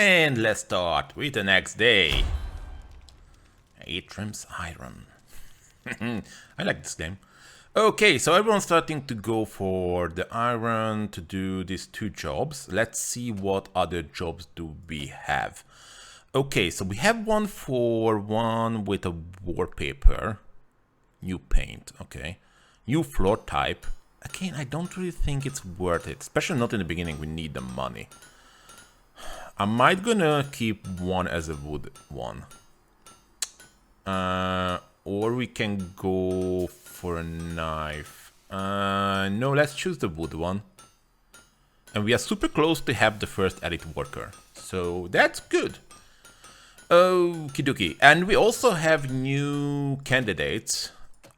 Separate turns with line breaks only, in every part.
And let's start with the next day. It trims iron. I like this game. Okay, so everyone's starting to go for the iron to do these 2 jobs. Let's see what other jobs do we have. Okay, so we have one with a wallpaper. New paint, okay. New floor type. Again, I don't really think it's worth it, especially not in the beginning. We need the money. I might gonna keep one as a wood one. Or we can go for a knife. No, let's choose the wood one. And we are super close to have the first elite worker. So that's good. Okie dokie. And we also have new candidates.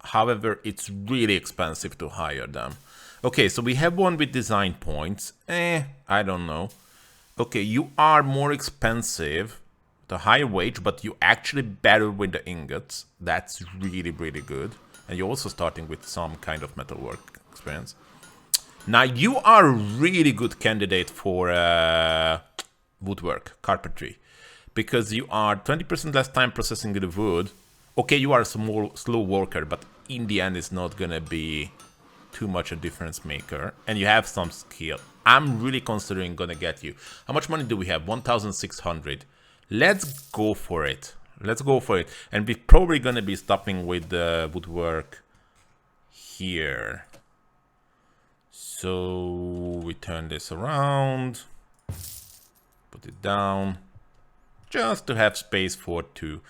However, it's really expensive to hire them. Okay, so we have one with design points. I don't know. Okay, you are more expensive, the higher wage, but you actually better with the ingots. That's really, really good. And you're also starting with some kind of metalwork experience. Now, you are a really good candidate for woodwork, carpentry. Because you are 20% less time processing the wood. Okay, you are a slow worker, but in the end, it's not gonna be too much a difference maker. And you have some skill. I'm really considering gonna get you. How much money do we have? 1,600. Let's go for it. Let's go for it. And we're probably gonna be stopping with the woodwork here. So we turn this around. Put it down. Just to have space for 2.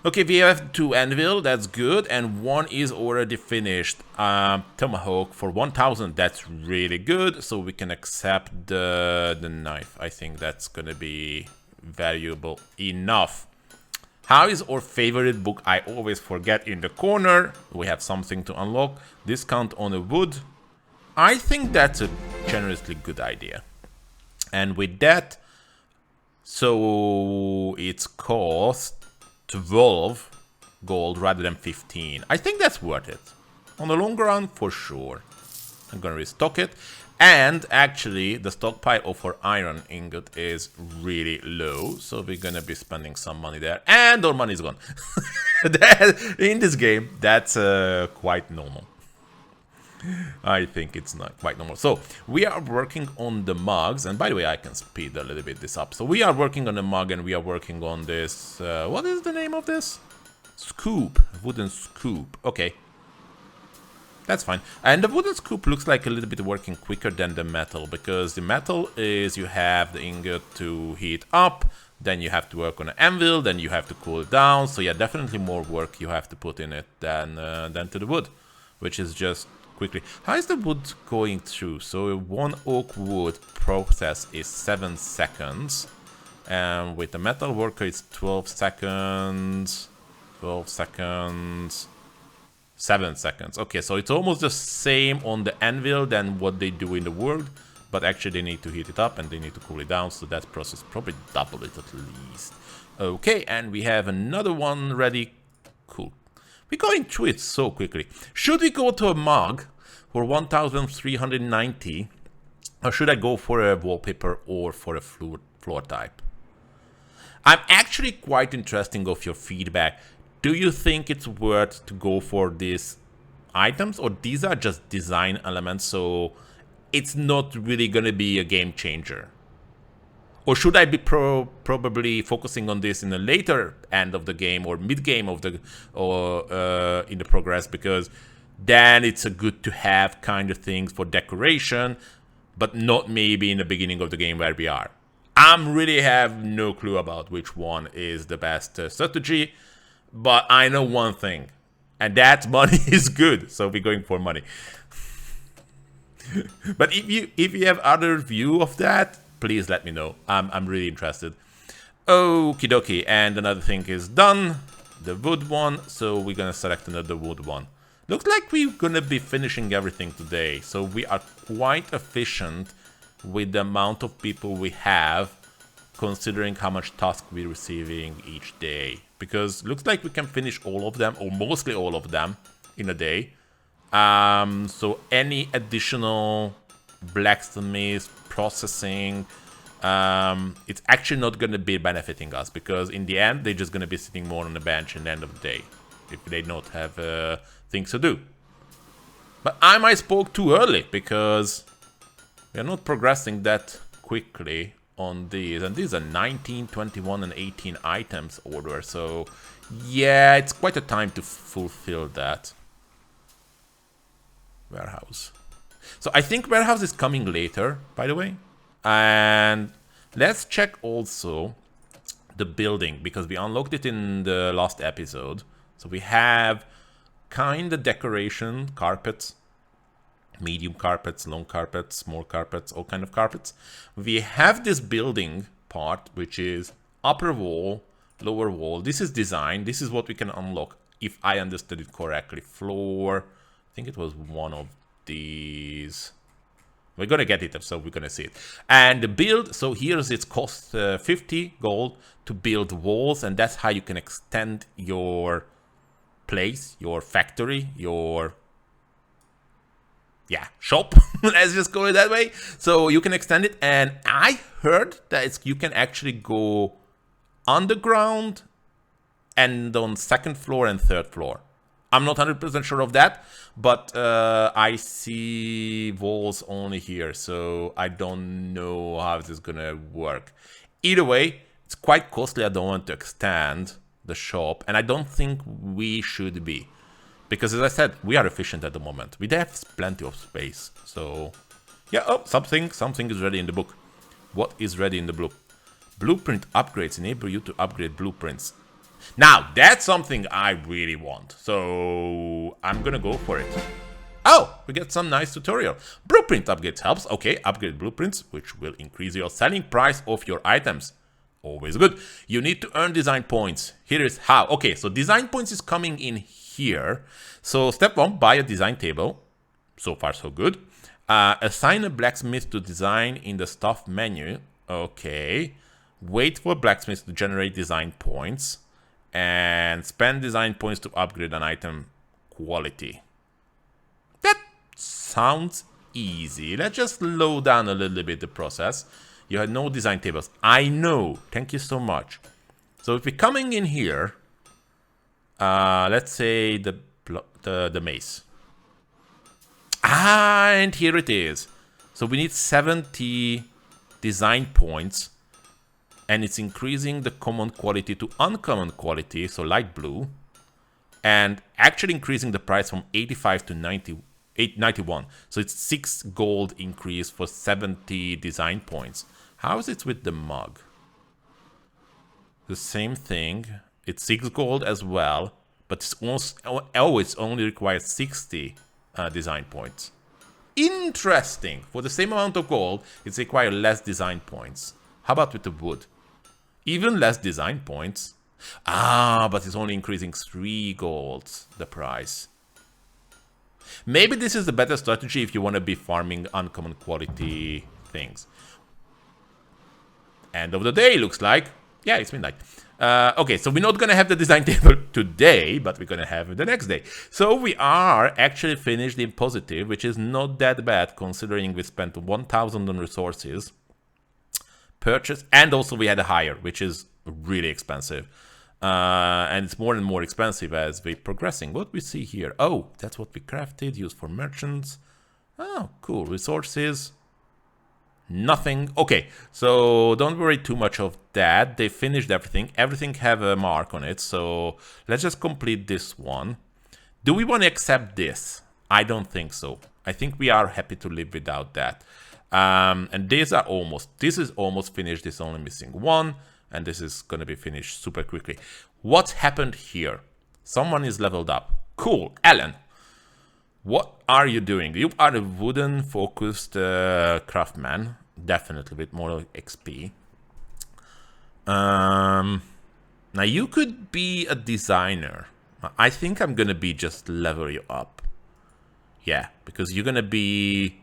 Okay, we have 2 anvil, that's good, and 1 is already finished. Tomahawk for 1,000, that's really good, so we can accept the knife. I think that's gonna be valuable enough. How is our favorite book? I always forget in the corner. We have something to unlock. Discount on a wood. I think that's a generously good idea. And with that, so it's cost 12 gold rather than 15. I think that's worth it. On the long run, for sure. I'm gonna restock it. And actually, the stockpile of our iron ingot is really low. So we're gonna be spending some money there. And our money is gone. In this game, that's quite normal. I think it's not quite normal. So we are working on the mugs, and by the way, I can speed a little bit this up. So we are working on the mug, and we are working on this. What is the name of this? Scoop, wooden scoop. Okay, that's fine. And the wooden scoop looks like a little bit working quicker than the metal, because the metal is you have the ingot to heat up, then you have to work on an anvil, then you have to cool it down. So yeah, definitely more work you have to put in it than to the wood, which is just quickly. How is the wood going through? So 1 oak wood process is 7 seconds. And with the metal worker, it's 12 seconds. 12 seconds. 7 seconds. Okay, so it's almost the same on the anvil than what they do in the wood. But actually, they need to heat it up and they need to cool it down. So that process probably double it at least. Okay, and we have another one ready. Cool. We're going through it so quickly. Should we go to a mug for 1,390? Or should I go for a wallpaper or for a floor type? I'm actually quite interested of your feedback. Do you think it's worth to go for these items? Or these are just design elements, so it's not really going to be a game changer? Or should I be probably focusing on this in the later end of the game or mid-game of the in the progress, because then it's a good to have kind of things for decoration, but not maybe in the beginning of the game where we are. I'm really have no clue about which one is the best strategy, but I know one thing, and that money is good, so we're going for money. But if you have other view of that, please let me know. I'm really interested. Okie dokie, and another thing is done. The wood one, so we're gonna select another wood one. Looks like we're gonna be finishing everything today, so we are quite efficient with the amount of people we have, considering how much task we're receiving each day. Because looks like we can finish all of them, or mostly all of them, in a day. So any additional blacksmith processing, it's actually not going to be benefiting us, because in the end they're just going to be sitting more on the bench at the end of the day if they don't have things to do. But I might spoke too early, because we're not progressing that quickly on these, and these are 19, 21 and 18 items order, so yeah, it's quite a time to fulfill that. Warehouse. So I think warehouse is coming later, by the way. And let's check also the building, because we unlocked it in the last episode. So we have kind of decoration, carpets, medium carpets, long carpets, small carpets, all kind of carpets. We have this building part, which is upper wall, lower wall. This is design. This is what we can unlock, if I understood it correctly. Floor, I think it was one of these. We're gonna get it, so we're gonna see it. And the build, so here's its cost 50 gold to build walls, and that's how you can extend your place, your factory, your shop. Let's just go that way. So you can extend it, and I heard that you can actually go underground and on second floor and third floor. I'm not 100% sure of that, but I see walls only here, so I don't know how this is gonna work. Either way, it's quite costly. I don't want to extend the shop, and I don't think we should be, because as I said, we are efficient at the moment. We have plenty of space, so yeah. Oh, something is ready in the book. What is ready in the book? Blueprint upgrades enable you to upgrade blueprints. Now, that's something I really want, so I'm gonna go for it. Oh, we get some nice tutorial. Blueprint upgrades helps. Okay, upgrade blueprints, which will increase your selling price of your items. Always good. You need to earn design points. Here is how. Okay, so design points is coming in here. So step 1, buy a design table. So far, so good. Assign a blacksmith to design in the stuff menu. Okay. Wait for blacksmith to generate design points. And spend design points to upgrade an item quality. That sounds easy. Let's just slow down a little bit the process. You had no design tables. I know. Thank you so much. So if we're coming in here, let's say the mace. And here it is. So we need 70 design points. And it's increasing the common quality to uncommon quality, so light blue, and actually increasing the price from 85 to 91. So it's 6 gold increase for 70 design points. How is it with the mug? The same thing. It's 6 gold as well, but it's always only requires 60 design points. Interesting. For the same amount of gold, it's required less design points. How about with the wood? Even less design points. But it's only increasing 3 gold, the price. Maybe this is the better strategy if you want to be farming uncommon quality things. End of the day, looks like. Yeah, it's midnight. Okay, so we're not going to have the design table today, but we're going to have it the next day. So we are actually finished in positive, which is not that bad considering we spent 1,000 on resources. Purchase, and also we had a hire, which is really expensive, and it's more and more expensive as we're progressing. What we see here, oh, that's what we crafted, used for merchants. Oh, cool. Resources, nothing. Okay, so don't worry too much of that. They finished everything have a mark on it, so let's just complete this one. Do we want to accept this? I don't think so. I think we are happy to live without that. And this is almost finished. This is only missing 1, and this is going to be finished super quickly. What happened here? Someone is leveled up. Cool. Alan, what are you doing? You are a wooden focused craftsman, definitely with more XP. Now you could be a designer. I think I'm going to be just level you up. Yeah, because you're going to be...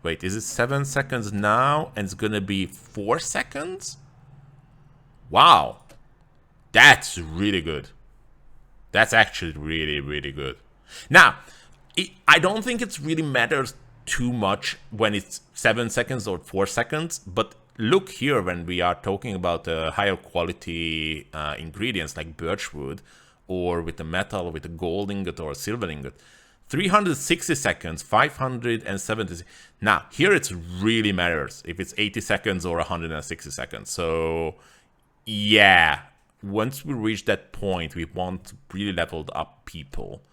Wait, is it 7 seconds now? And it's gonna be 4 seconds? Wow. That's really good. That's actually really, really good. Now, I don't think it really matters too much when it's 7 seconds or 4 seconds, but look here when we are talking about higher quality ingredients like birchwood, or with the metal, with a gold ingot or a silver ingot. 360 seconds, 570. Now, here it really matters if it's 80 seconds or 160 seconds. So, yeah, once we reach that point, we want really leveled up people.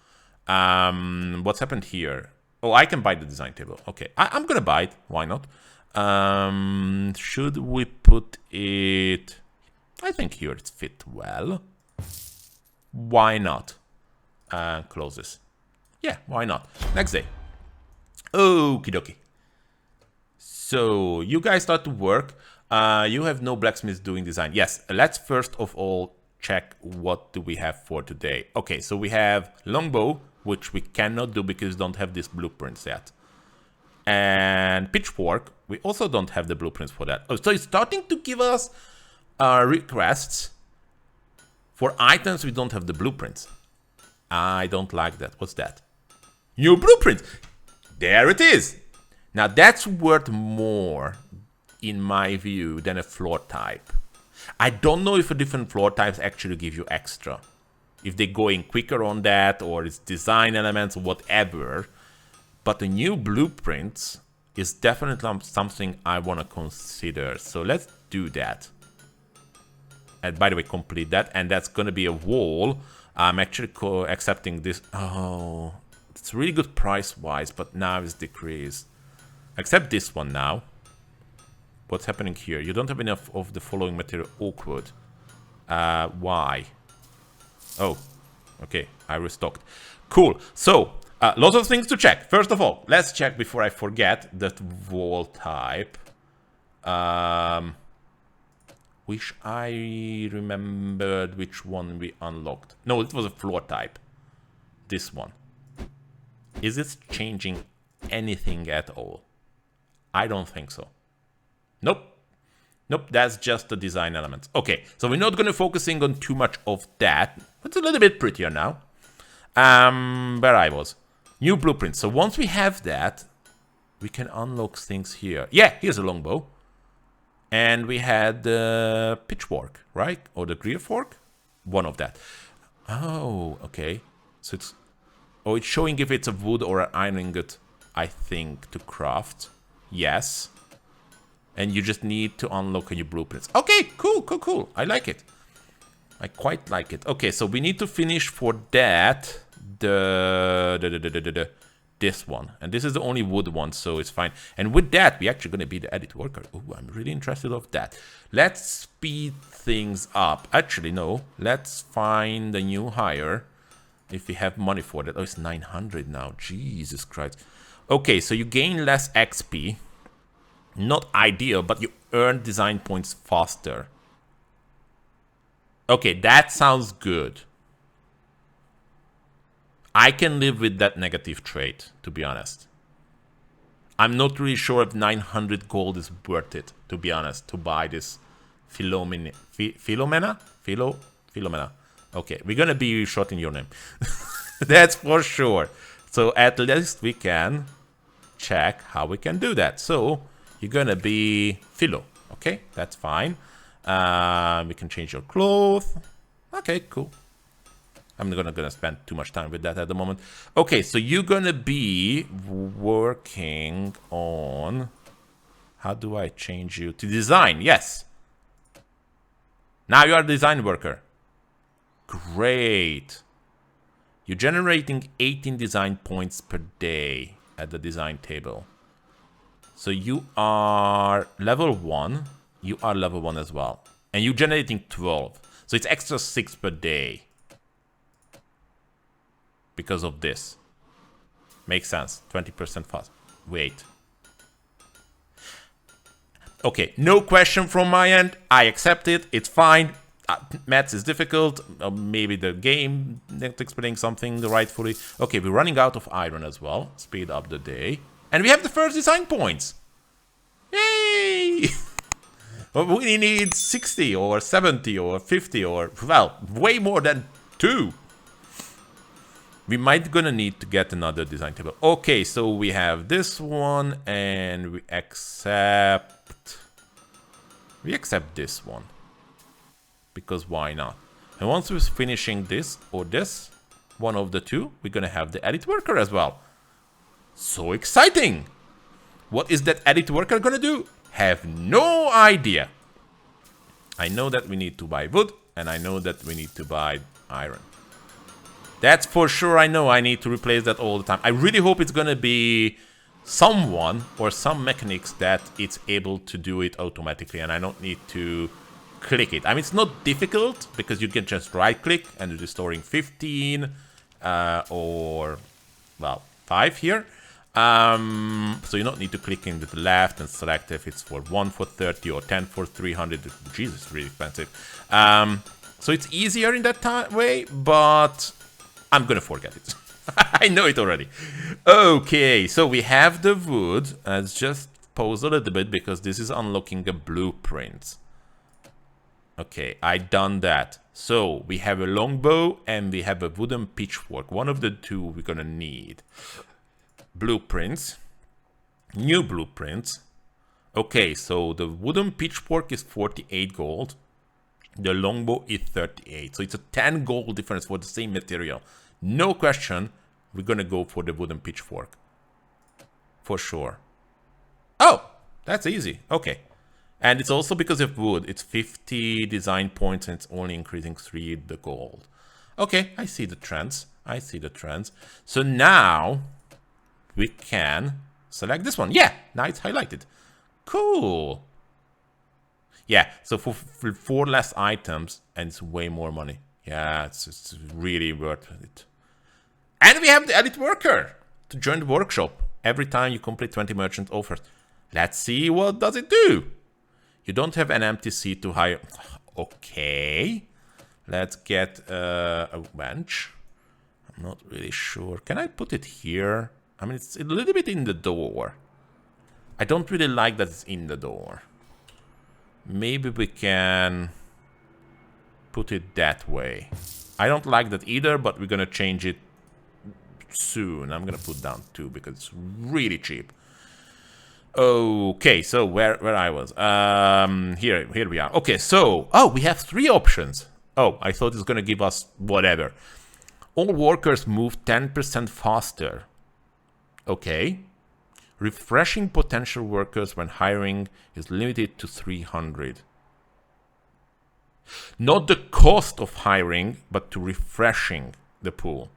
What's happened here? Oh, I can buy the design table. Okay, I'm gonna buy it. Why not? Should we put it... I think here it's fit well. Why not? Close this. Yeah, why not? Next day. Okie dokie. So, you guys start to work. You have no blacksmiths doing design. Yes, let's first of all check what do we have for today. Okay, so we have longbow, which we cannot do because we don't have these blueprints yet. And pitchfork, we also don't have the blueprints for that. Oh, so it's starting to give us requests for items we don't have the blueprints. I don't like that. What's that? New blueprint. There it is. Now that's worth more, in my view, than a floor type. I don't know if a different floor types actually give you extra. If they go in quicker on that, or it's design elements, or whatever. But the new blueprints is definitely something I want to consider. So let's do that. And by the way, complete that. And that's going to be a wall. I'm actually accepting this. Oh, it's really good price-wise, but now it's decreased. Accept this one now. What's happening here? You don't have enough of the following material. Awkward. Why? Oh, okay. I restocked. Cool. So, lots of things to check. First of all, let's check before I forget that wall type. Wish I remembered which one we unlocked. No, it was a floor type. This one. Is it changing anything at all? I don't think so. Nope. Nope, that's just the design elements. Okay, so we're not going to focusing on too much of that. It's a little bit prettier now. Where I was. New blueprint. So once we have that, we can unlock things here. Yeah, here's a longbow. And we had the pitchfork, right? Or the greer fork? One of that. Oh, okay. So it's... Oh, it's showing if it's a wood or an iron ingot, I think, to craft. Yes. And you just need to unlock your blueprints. Okay, cool, cool, cool. I like it. I quite like it. Okay, so we need to finish for that this one. And this is the only wood one, so it's fine. And with that, we're actually going to be the edit worker. Oh, I'm really interested of that. Let's speed things up. Actually, no. Let's find a new hire. If we have money for that. Oh, it's 900 now. Jesus Christ. Okay, so you gain less XP. Not ideal, but you earn design points faster. Okay, that sounds good. I can live with that negative trait, to be honest. I'm not really sure if 900 gold is worth it, to be honest, to buy this Philomena? Philomena. Okay, we're gonna be short in your name. That's for sure. So at least we can check how we can do that. So you're gonna be Philo. Okay, that's fine. We can change your clothes. Okay, cool. I'm not gonna spend too much time with that at the moment. Okay, so you're gonna be working on... How do I change you to design? Yes. Now you are a design worker. Great. You're generating 18 design points per day at the design table. So you are level 1. You are level 1 as well. And you're generating 12. So it's extra 6 per day. Because of this. Makes sense. 20% fast. Wait. Okay, no question from my end. I accept it. It's fine. Maths is difficult. Maybe the game not explaining something rightfully. Okay, we're running out of iron as well. Speed up the day. And we have the first design points. Yay! We need 60 or 70 or 50 or, well, way more than 2. We might gonna need to get another design table. Okay, so we have this one and we accept We accept this one. Because why not? And once we're finishing this or this, one of the two, we're gonna have the edit worker as well. So exciting! What is that edit worker gonna do? Have no idea. I know that we need to buy wood, and I know that we need to buy iron. That's for sure. I know I need to replace that all the time. I really hope it's gonna be someone or some mechanics that it's able to do it automatically, and I don't need to click it. I mean, it's not difficult because you can just right click and restoring 15 or, well, 5 here. So you don't need to click in the left and select if it's for 1 for 30 or 10 for 300. Jesus, it's really expensive. So it's easier in that way, but I'm gonna forget it. I know it already. Okay, so we have the wood. Let's just pause a little bit because this is unlocking a blueprint. Okay, I done that. So we have a longbow and we have a wooden pitchfork. One of the two we're gonna need. Blueprints. New blueprints. Okay, so the wooden pitchfork is 48 gold. The longbow is 38. So it's a 10 gold difference for the same material. No question, we're gonna go for the wooden pitchfork. For sure. Oh, that's easy. Okay. And it's also because of wood. It's 50 design points and it's only increasing 3 the gold. Okay, I see the trends. I see the trends. So now we can select this one. Yeah, now it's highlighted. Cool. Yeah, so for 4 less items and it's way more money. Yeah, it's really worth it. And we have the edit worker to join the workshop every time you complete 20 merchant offers. Let's see what does it do. You don't have an empty seat to hire. Okay. Let's get a bench. I'm not really sure. Can I put it here? I mean, it's a little bit in the door. I don't really like that it's in the door. Maybe we can put it that way. I don't like that either, but we're gonna change it soon. I'm gonna put down 2 because it's really cheap. Okay, so where I was. Here we are. Okay, so we have 3 options. Oh, I thought it's gonna give us whatever. All workers move 10% faster. Okay. Refreshing potential workers when hiring is limited to 300. Not the cost of hiring, but to refreshing the pool.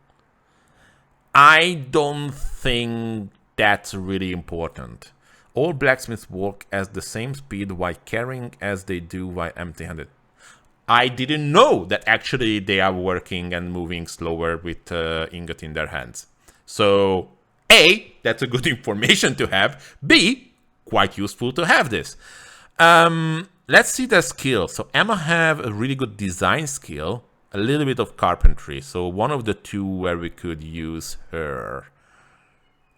I don't think that's really important. All blacksmiths work at the same speed while carrying as they do while empty-handed. I didn't know that actually they are working and moving slower with ingot in their hands. So, A, that's a good information to have. B, quite useful to have this. Let's see the skill. So Emma have a really good design skill, a little bit of carpentry. So one of the 2 where we could use her.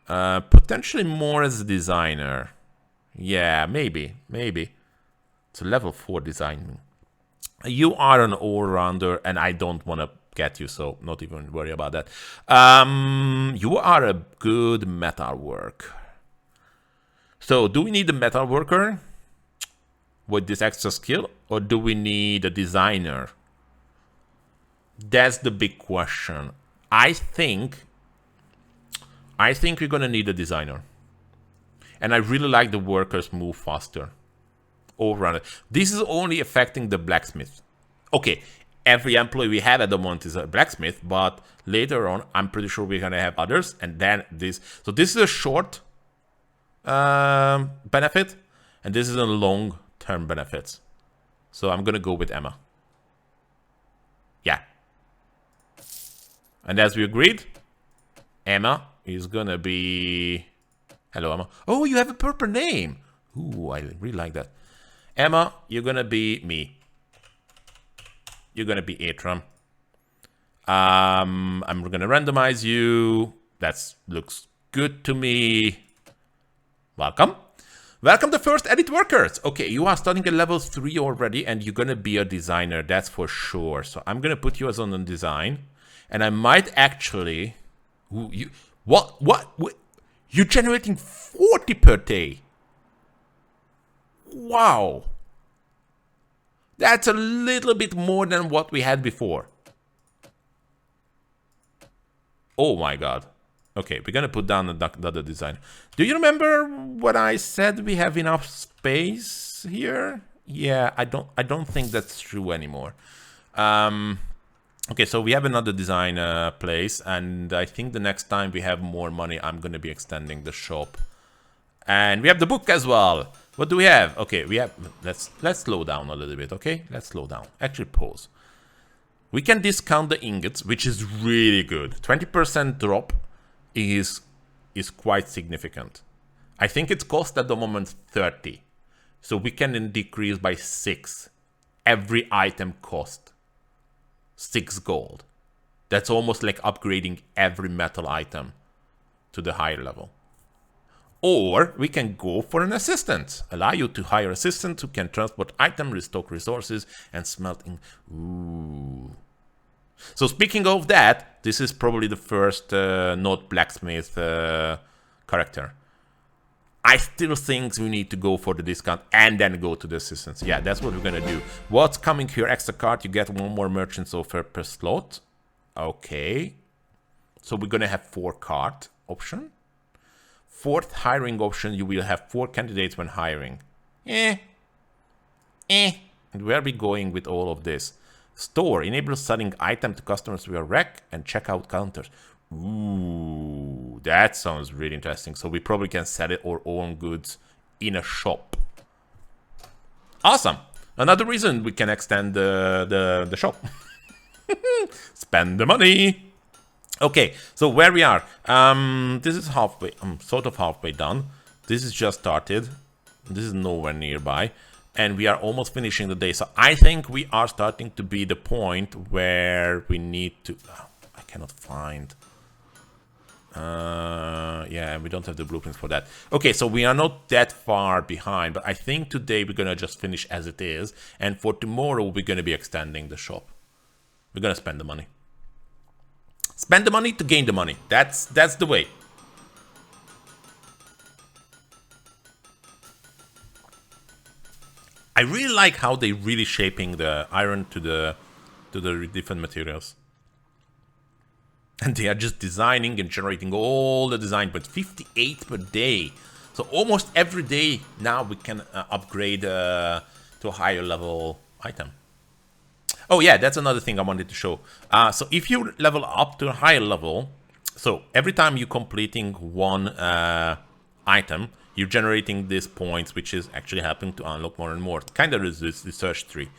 Potentially more as a designer. Yeah, maybe. It's a level 4 design. You are an all-rounder, and I don't want to get you, so not even worry about that. You are a good metal worker. So, do we need a metal worker with this extra skill, or do we need a designer? That's the big question. I think we're gonna need a designer. And I really like the workers move faster. All around it. This is only affecting the blacksmith. Okay, every employee we have at the moment is a blacksmith, but later on, I'm pretty sure we're gonna have others, and then this. So this is a short benefit, and this is a long-term benefit. So I'm gonna go with Emma. Yeah. And as we agreed, Emma is gonna be... Hello, Emma. Oh, you have a purple name. Ooh, I really like that. Emma, you're gonna be me. You're gonna be Atram. I'm gonna randomize you. That looks good to me. Welcome. Welcome to first edit workers. Okay, you are starting at level 3 already, and you're gonna be a designer, that's for sure. So I'm gonna put you as on the design, and I might actually... What? You're generating 40 per day. Wow. That's a little bit more than what we had before. Oh my god. Okay, we're gonna put down the other design. Do you remember what I said? We have enough space here? Yeah, I don't think that's true anymore. Okay, so we have another design place, and I think the next time we have more money, I'm gonna be extending the shop. And we have the book as well. What do we have? Okay, we have. Let's slow down a little bit. Okay, let's slow down. Actually, pause. We can discount the ingots, which is really good. 20% drop is quite significant. I think it's cost at the moment 30, so we can then decrease by 6. Every item cost 6 gold. That's almost like upgrading every metal item to the higher level. Or we can go for an assistant. Allow you to hire assistant who can transport items, restock resources, and smelting. Ooh. So speaking of that, this is probably the first not blacksmith character. I still think we need to go for the discount and then go to the assistants. Yeah, that's what we're gonna do. What's coming here? Extra card, you get 1 more merchant offer per slot. Okay. So we're gonna have 4 card option. 4th hiring option, you will have 4 candidates when hiring. And where are we going with all of this? Store enables selling item to customers via rack and checkout counters. Ooh, that sounds really interesting. So we probably can sell it our own goods in a shop. Awesome. Another reason we can extend the shop. Spend the money. Okay, so where we are. This is halfway. I'm sort of halfway done. This is just started. This is nowhere nearby. And we are almost finishing the day. So I think we are starting to be the point where we need to... I cannot find... yeah, we don't have the blueprints for that. Okay, so we are not that far behind. But I think today we're going to just finish as it is. And for tomorrow, we're going to be extending the shop. We're going to spend the money. Spend the money to gain the money. That's the way. I really like how they really shaping the iron to the different materials. And they are just designing and generating all the design, but 58 per day. So almost every day now we can upgrade to a higher level item. Oh yeah, that's another thing I wanted to show. So if you level up to a higher level, so every time you're completing one item, you're generating these points, which is actually helping to unlock more and more. Kind of is this research tree.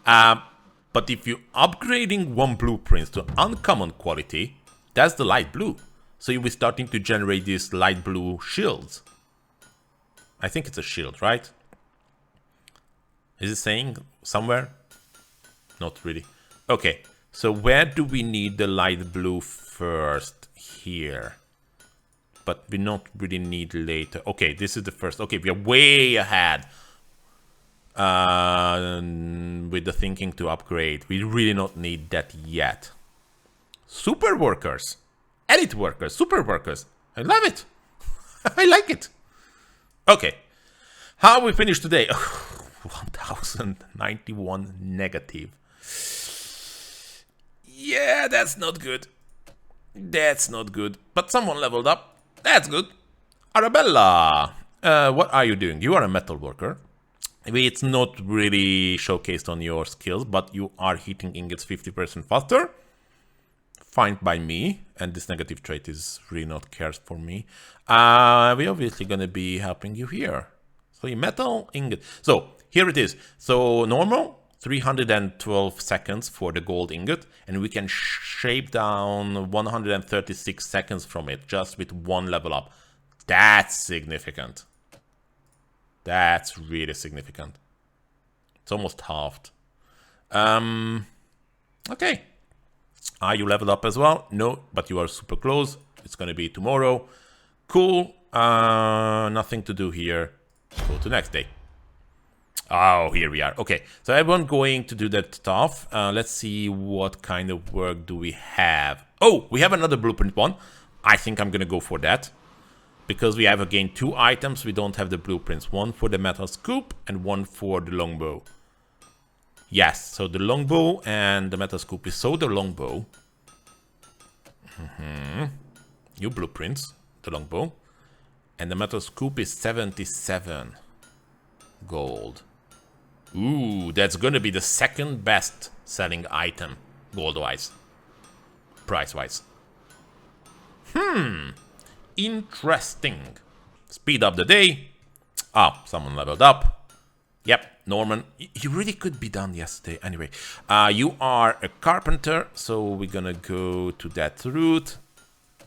But if you're upgrading one blueprint to uncommon quality, that's the light blue. So you'll be starting to generate these light blue shields. I think it's a shield, right? Is it saying somewhere? Not really. Okay, so where do we need the light blue first? Here. But we not really need later. Okay, this is the first. Okay, we are way ahead with the thinking to upgrade. We really not need that yet. Super workers. Elite workers. Super workers. I love it. I like it. Okay. How we finished today? 1091 negative. Yeah, that's not good. That's not good. But someone leveled up. That's good. Arabella, what are you doing? You are a metal worker. It's not really showcased on your skills, but you are hitting ingots 50% faster. Fine by me. And this negative trait is really not cares for me. We're obviously going to be helping you here. So you metal ingot. So here it is. So normal. 312 seconds for the gold ingot, and we can shape down 136 seconds from it just with one level up. That's significant. That's really significant. It's almost halved. Okay. Are you leveled up as well? No, but you are super close. It's going to be tomorrow. Cool. Nothing to do here. Go to next day. Oh, here we are. Okay, so everyone going to do that stuff. Let's see what kind of work do we have. Oh, we have another blueprint one. I think I'm gonna go for that. Because we have again 2 items, we don't have the blueprints. One for the metal scoop and one for the longbow. Yes, so the longbow and the metal scoop is so the longbow. New blueprints, the longbow. And the metal scoop is 77 gold. Ooh, that's gonna be the second best selling item, gold-wise. Price-wise. Interesting. Speed up the day. Ah, someone leveled up. Yep, Norman. You really could be done yesterday. Anyway, you are a carpenter, so we're gonna go to that route.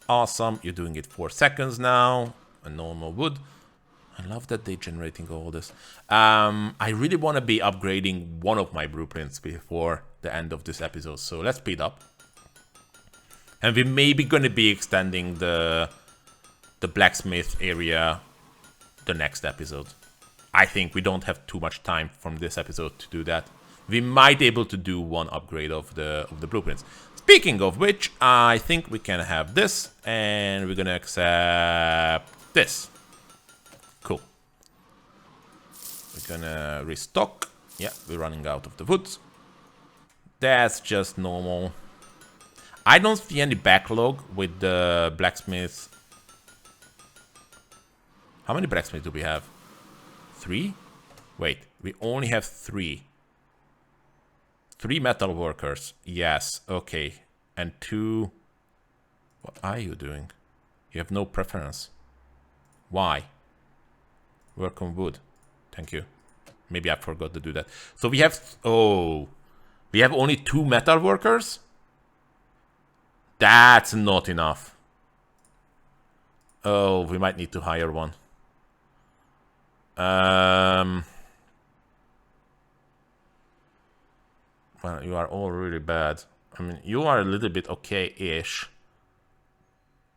Awesome, you're doing it 4 seconds now. A normal wood. I love that they're generating all this. I really want to be upgrading one of my blueprints before the end of this episode, so let's speed up. And we may be going to be extending the blacksmith area the next episode. I think we don't have too much time from this episode to do that. We might be able to do one upgrade of the blueprints. Speaking of which, I think we can have this, and we're gonna accept this. Cool. We're gonna restock. Yeah, we're running out of the woods. That's just normal. I don't see any backlog with the blacksmiths. How many blacksmiths do we have? 3? Wait, we only have 3. 3 metal workers. Yes, okay. And 2... What are you doing? You have no preference. Why? Work on wood. Thank you. Maybe I forgot to do that. So we have... Oh. We have only 2 metal workers? That's not enough. Oh, we might need to hire one. Well, you are all really bad. I mean, you are a little bit okay-ish.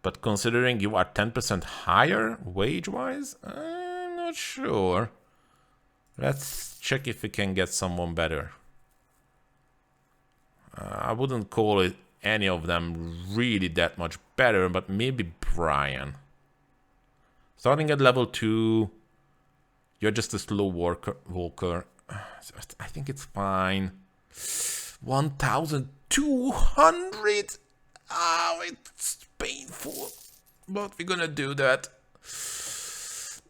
But considering you are 10% higher wage-wise, I'm not sure. Let's check if we can get someone better. I wouldn't call it any of them really that much better, but maybe Brian. Starting at level 2, you're just a slow walker. I think it's fine. 1,200? Oh, it's painful. But we're gonna do that.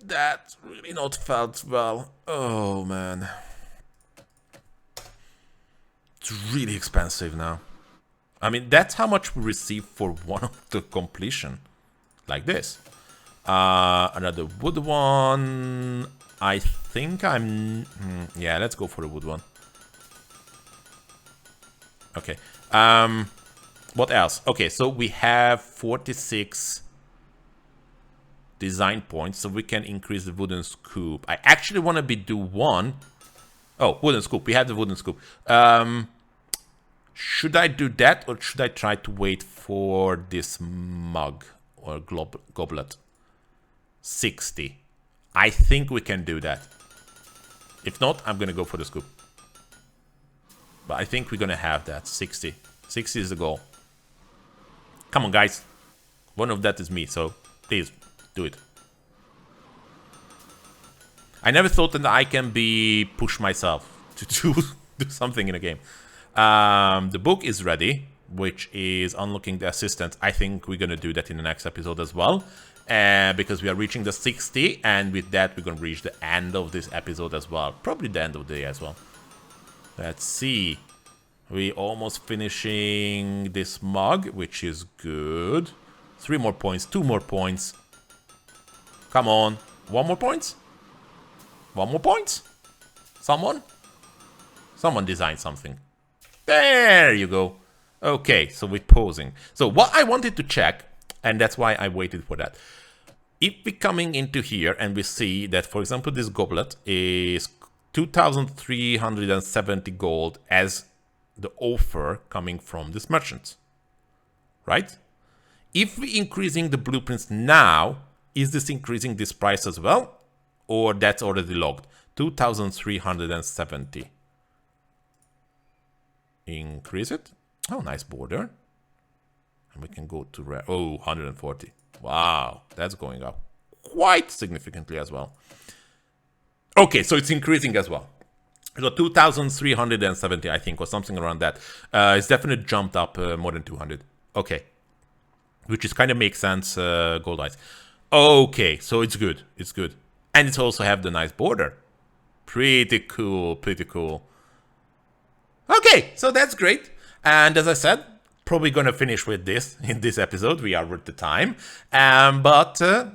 That really not felt well. Oh, man. It's really expensive now. I mean, that's how much we receive for one of the completion. Like this. Another wood one. I think I'm... yeah, let's go for the wood one. Okay. What else? Okay, so we have 46 design points, so we can increase the wooden scoop. I actually want to do one. Oh, wooden scoop. We have the wooden scoop. Should I do that, or should I try to wait for this mug or goblet? 60. I think we can do that. If not, I'm gonna go for the scoop. But I think we're gonna have that. 60. 60 is the goal. Come on, guys. One of that is me, so please do it. I never thought that I can push myself to do something in a game. The book is ready, which is unlocking the assistant. I think we're gonna do that in the next episode as well. Because we are reaching the 60, and with that we're gonna reach the end of this episode as well. Probably the end of the day as well. Let's see. We almost finishing this mug, which is good. 3 more points, 2 more points. Come on. 1 more points? 1 more points? Someone? Someone design something. There you go. Okay, so we're posing. So what I wanted to check, and that's why I waited for that. If we're coming into here and we see that, for example, this goblet is 2,370 gold as the offer coming from this merchant, right? If we're increasing the blueprints now, is this increasing this price as well? Or that's already logged? 2,370. Increase it. Oh, nice border. And we can go to rare. Oh, 140. Wow, that's going up quite significantly as well. Okay, so it's increasing as well. So 2,370, I think, or something around that. It's definitely jumped up more than 200. Okay. Which is kind of makes sense, gold eyes. Okay, so it's good. It's good. And it's also have the nice border. Pretty cool, pretty cool. Okay, so that's great. And as I said, probably gonna finish with this in this episode. We are with the time. But we're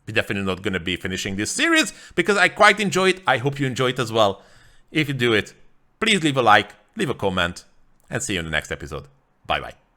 definitely not gonna be finishing this series because I quite enjoy it. I hope you enjoy it as well. If you do it, please leave a like, leave a comment, and see you in the next episode. Bye bye.